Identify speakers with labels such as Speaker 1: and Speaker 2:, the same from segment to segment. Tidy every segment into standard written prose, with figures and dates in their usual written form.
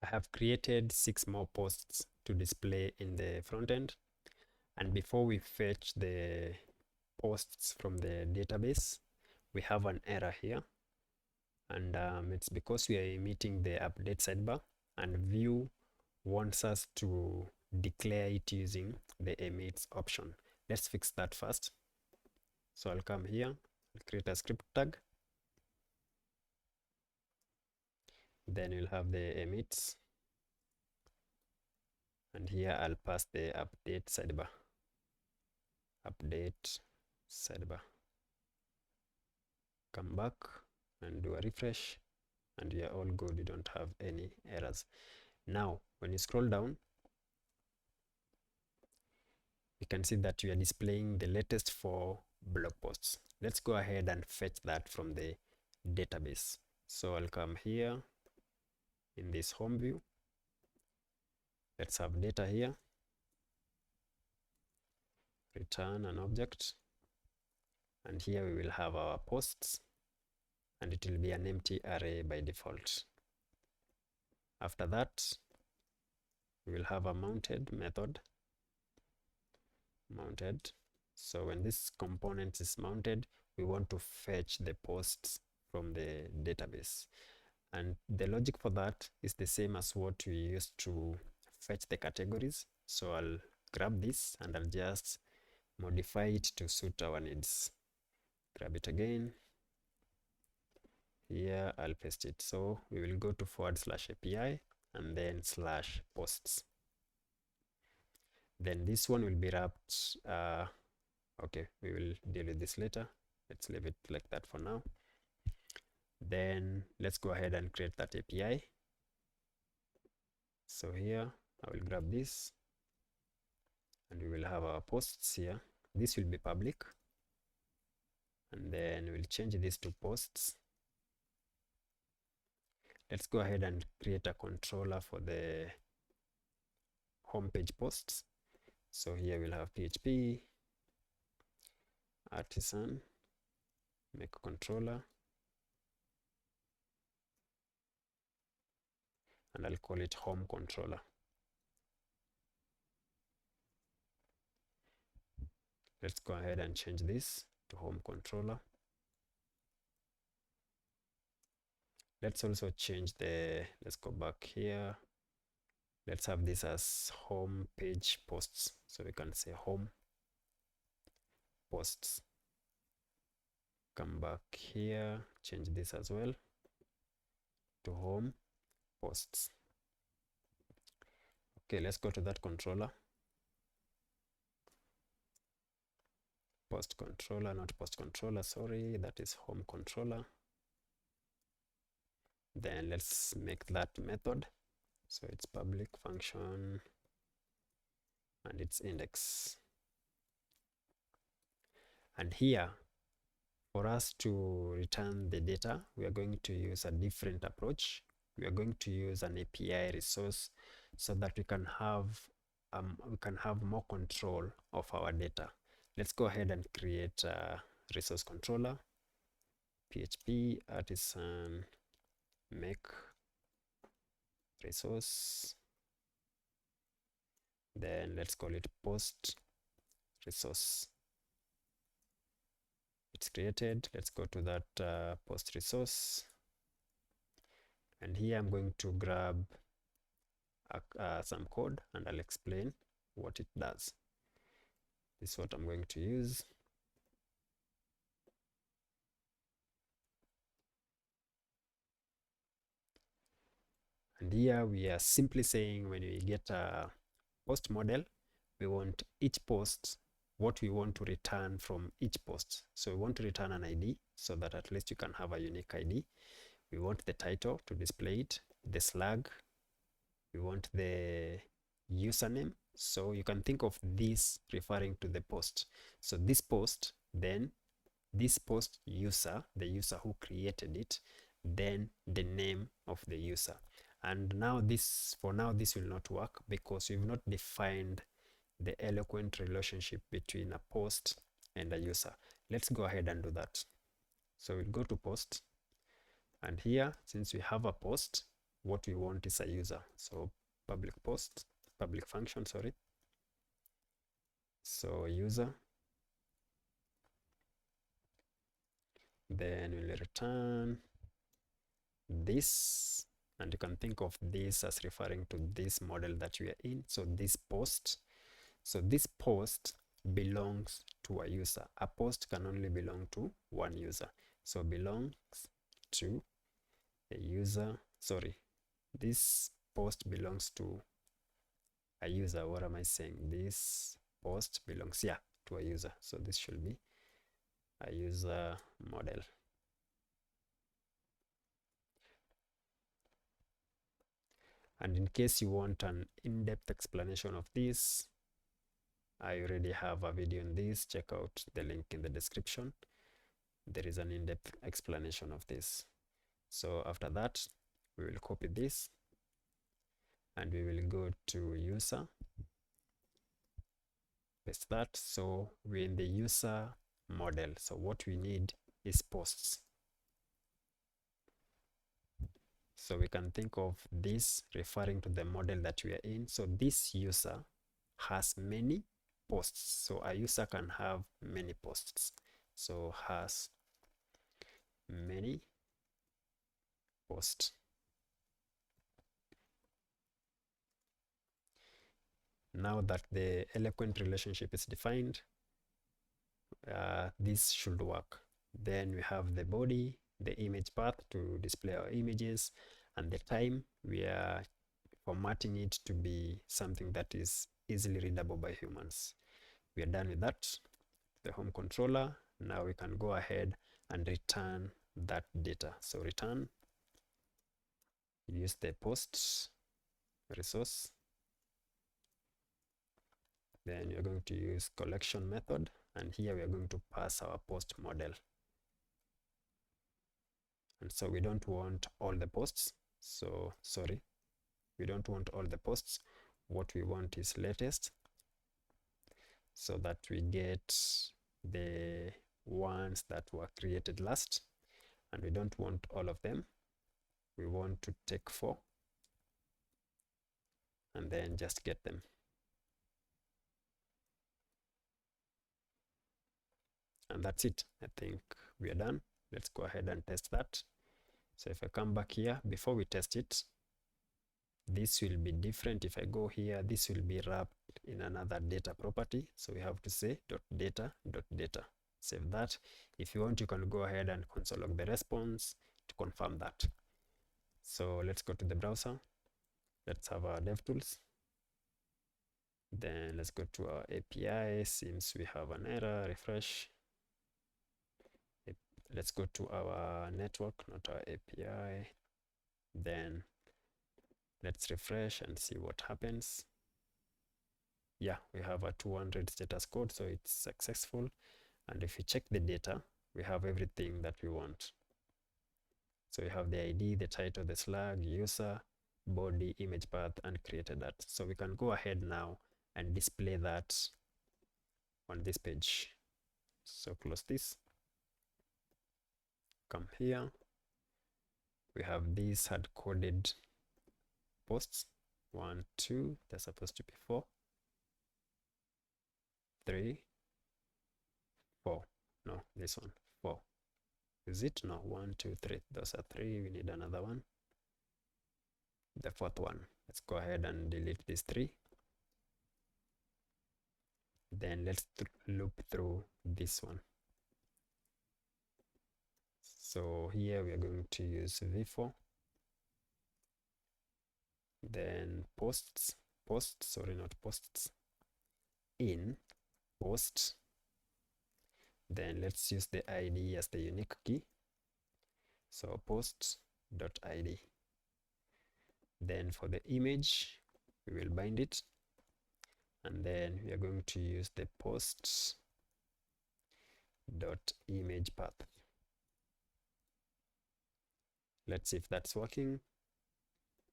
Speaker 1: I have created 6 more posts to display in the front end. And before we fetch the posts from the database, we have an error here. And it's because we are emitting the update sidebar, and Vue wants us to declare it using the emits option. Let's fix that first. So I'll come here, I'll create a script tag. Then you'll have the emits. And here I'll pass the update sidebar. Update sidebar. Come back and do a refresh, and you're all good. You don't have any errors. Now, when you scroll down, you can see that we are displaying the latest 4 blog posts. Let's go ahead and fetch that from the database. So I'll come here in this home view. Let's have data here. Return an object. And here we will have our posts, and it will be an empty array by default. After that, we will have a mounted method. Mounted. So when this component is mounted, we want to fetch the posts from the database. And the logic for that is the same as what we used to fetch the categories. So I'll grab this and I'll just modify it to suit our needs. Grab it again. Here I'll paste it. So we will go to /API and then /posts. Then this one will be wrapped. Okay, we will deal with this later. Let's leave it like that for now. Then let's go ahead and create that API. So here I will grab this, and we will have our posts here. This will be public, and then we'll change this to posts. Let's go ahead and create a controller for the homepage posts. So here we'll have PHP artisan make controller, and I'll call it home controller. Let's go ahead and change this to home controller. Let's also change let's go back here. Let's have this as home page posts. So we can say home posts. Come back here, change this as well to home posts. Okay, let's go to that controller. Post controller, not post controller, sorry, that is home controller. Then let's make that method. So it's public function and its index. And here, for us to return the data, we are going to use a different approach. We are going to use an API resource so that we can have more control of our data. Let's go ahead and create a resource controller. PHP artisan make resource. Then let's call it post resource. It's created. Let's go to that post resource. And here I'm going to grab some code, and I'll explain what it does. This is what I'm going to use. And here we are simply saying when we get a post model, we want each post, what we want to return from each post. So we want to return an ID so that at least you can have a unique ID. We want the title to display it, the slug. We want the username. So you can think of this referring to the post. So this post, then this post user, the user who created it, then the name of the user. And now for now this will not work because we've not defined the Eloquent relationship between a post and a user. Let's go ahead and do that. So we'll go to post, and here, since we have a post, what we want is a user. So public function, sorry. So user, then we'll return this, and you can think of this as referring to this model that we are in. So this post, belongs to a user. A post can only belong to one user. So belongs to a user, sorry, this post belongs to a user. What am I saying? This post belongs, yeah, to a user. So this should be a user model. And in case you want an in-depth explanation of this, I already have a video on this. Check out the link in the description. There is an in-depth explanation of this. So after that, we will copy this and we will go to user, paste that. So we're in the user model. So what we need is posts. So we can think of this referring to the model that we are in. So this user has many posts. So a user can have many posts. So has many posts. Now that the Eloquent relationship is defined, this should work. Then we have the body, the image path to display our images, and the time we are formatting it to be something that is easily readable by humans. We are done with that. The home controller. Now we can go ahead and return that data. So return, use the post resource. Then you're going to use collection method, and here we are going to pass our post model. And so we don't want all the posts. So sorry, we don't want all the posts. What we want is latest, so that we get the ones that were created last. And we don't want all of them. We want to take 4 and then just get them. And that's it. I think we are done. Let's go ahead and test that. So if I come back here, before we test it, this will be different. If I go here, this will be wrapped in another data property. So we have to say .data. Save that. If you want, you can go ahead and console log the response to confirm that. So let's go to the browser. Let's have our DevTools. Then let's go to our API. Seems we have an error. Refresh. Let's go to our network, not our API. Then let's refresh and see what happens. Yeah, we have a 200 status code, so it's successful. And if you check the data, we have everything that we want. So we have the ID, the title, the slug, user, body, image path, and created that. So we can go ahead now and display that on this page. So close this. Come here. We have these hard-coded posts. 1, 2, they're supposed to be 4. 3, 4. No, this one, 4. Is it? No, 1, 2, 3. Those are 3. We need another one. The 4th one. Let's go ahead and delete these 3. Then let's loop through this one. So here we are going to use v4. Then sorry, not posts, in post. Then let's use the ID as the unique key. So post.id. Then for the image, we will bind it. And then we are going to use the post.image path. Let's see if that's working.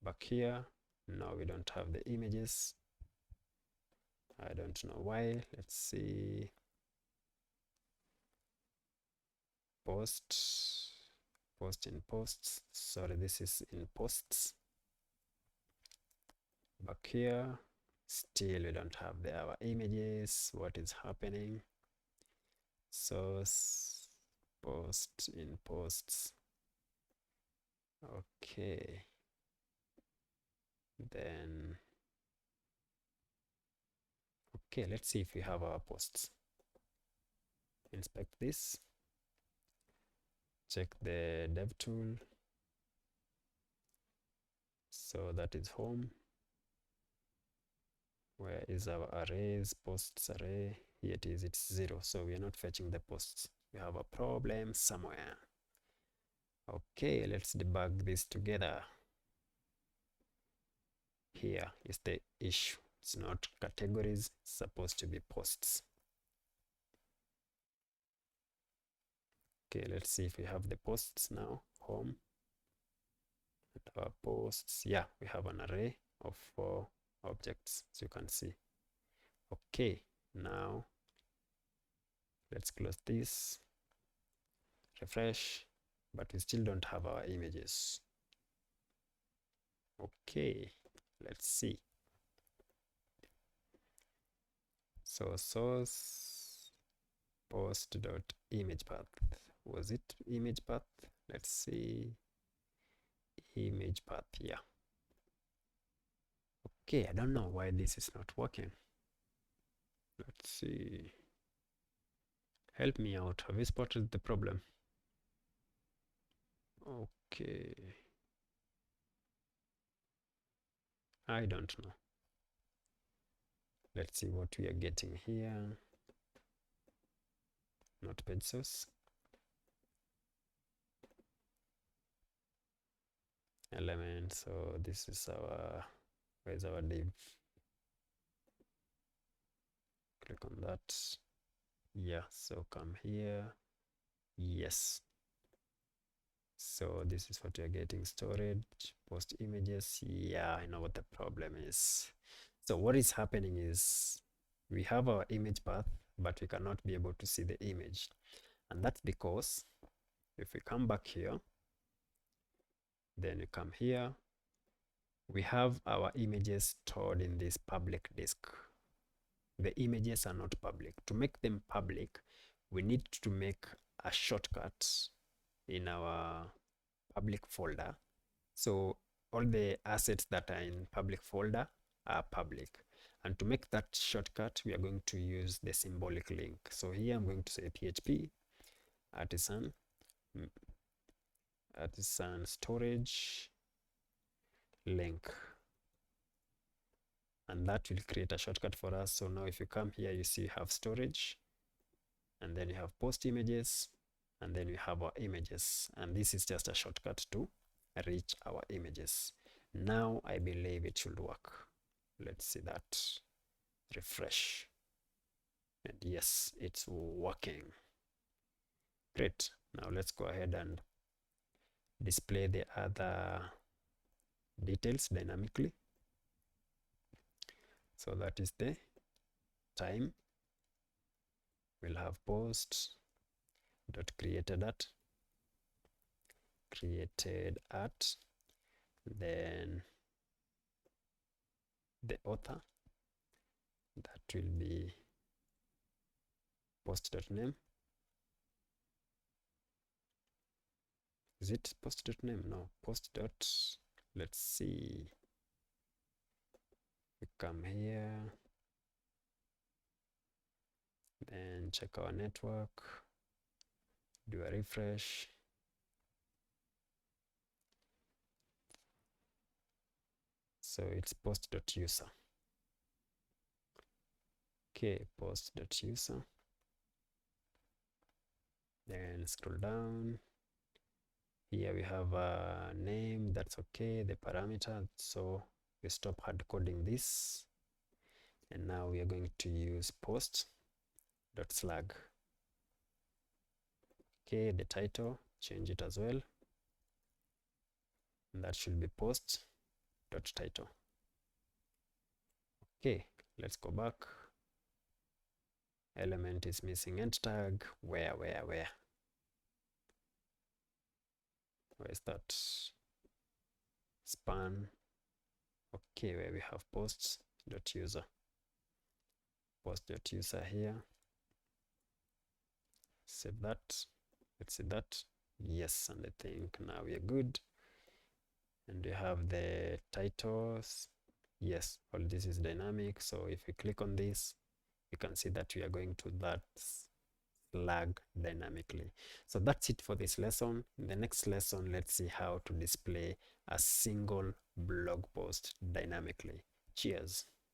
Speaker 1: Back here, now we don't have the images. I don't know why. Let's see. Post in posts. Sorry, this is in posts. back here. Still we don't have our images. What is happening? Source, post, in posts. Okay, then okay, let's see if we have our posts. Inspect this, check the dev tool. So that is home. Where is our arrays? Posts array. Here it is, it's 0, so we are not fetching the posts. We have a problem somewhere. Okay, let's debug this together. Here is the issue. It's not categories, it's supposed to be posts. Okay, let's see if we have the posts now. Home. And our posts, yeah, we have an array of 4 objects, as you can see. Okay, now let's close this, refresh, but we still don't have our images. Okay, let's see. So source post dot image path. Was it image path? Let's see. Image path, yeah. Okay, I don't know why this is not working. Let's see. Help me out. Have you spotted the problem? Okay. I don't know. Let's see what we are getting here. Not page source. Element. So this is our, where's our div? Click on that. Yeah, so come here. Yes. So this is what you're getting, storage, post images. Yeah, I know what the problem is. So what is happening is we have our image path, but we cannot be able to see the image. And that's because if we come back here, then you come here, we have our images stored in this public disk. The images are not public. To make them public, we need to make a shortcut in our public folder. So all the assets that are in public folder are public. And to make that shortcut, we are going to use the symbolic link. So here I'm going to say PHP artisan storage link. And that will create a shortcut for us. So now if you come here, you see you have storage, and then you have post images, and then we have our images. And this is just a shortcut to reach our images. Now I believe it should work. Let's see that. Refresh. And yes, it's working. Great. Now let's go ahead and display the other details dynamically. So that is the time. We'll have post dot created at, then the author, that will be post.name. Is it post.name? No, post dot, let's see. We come here, then check our network, do a refresh. So it's post.user. Okay, post.user. Then scroll down. Here we have a name, that's okay, the parameter. So we stop hard coding this. And now we are going to use post.slug. Okay, the title, change it as well. And that should be post.title. Okay, let's go back. Element is missing end tag. Where is that? Span. Okay, where we have posts.user. Post.user here. Save that. Let's see that. Yes, and I think now we are good. And we have the titles. Yes, all this is dynamic. So if we click on this, you can see that we are going to that flag dynamically. So that's it for this lesson. In the next lesson, let's see how to display a single blog post dynamically. Cheers.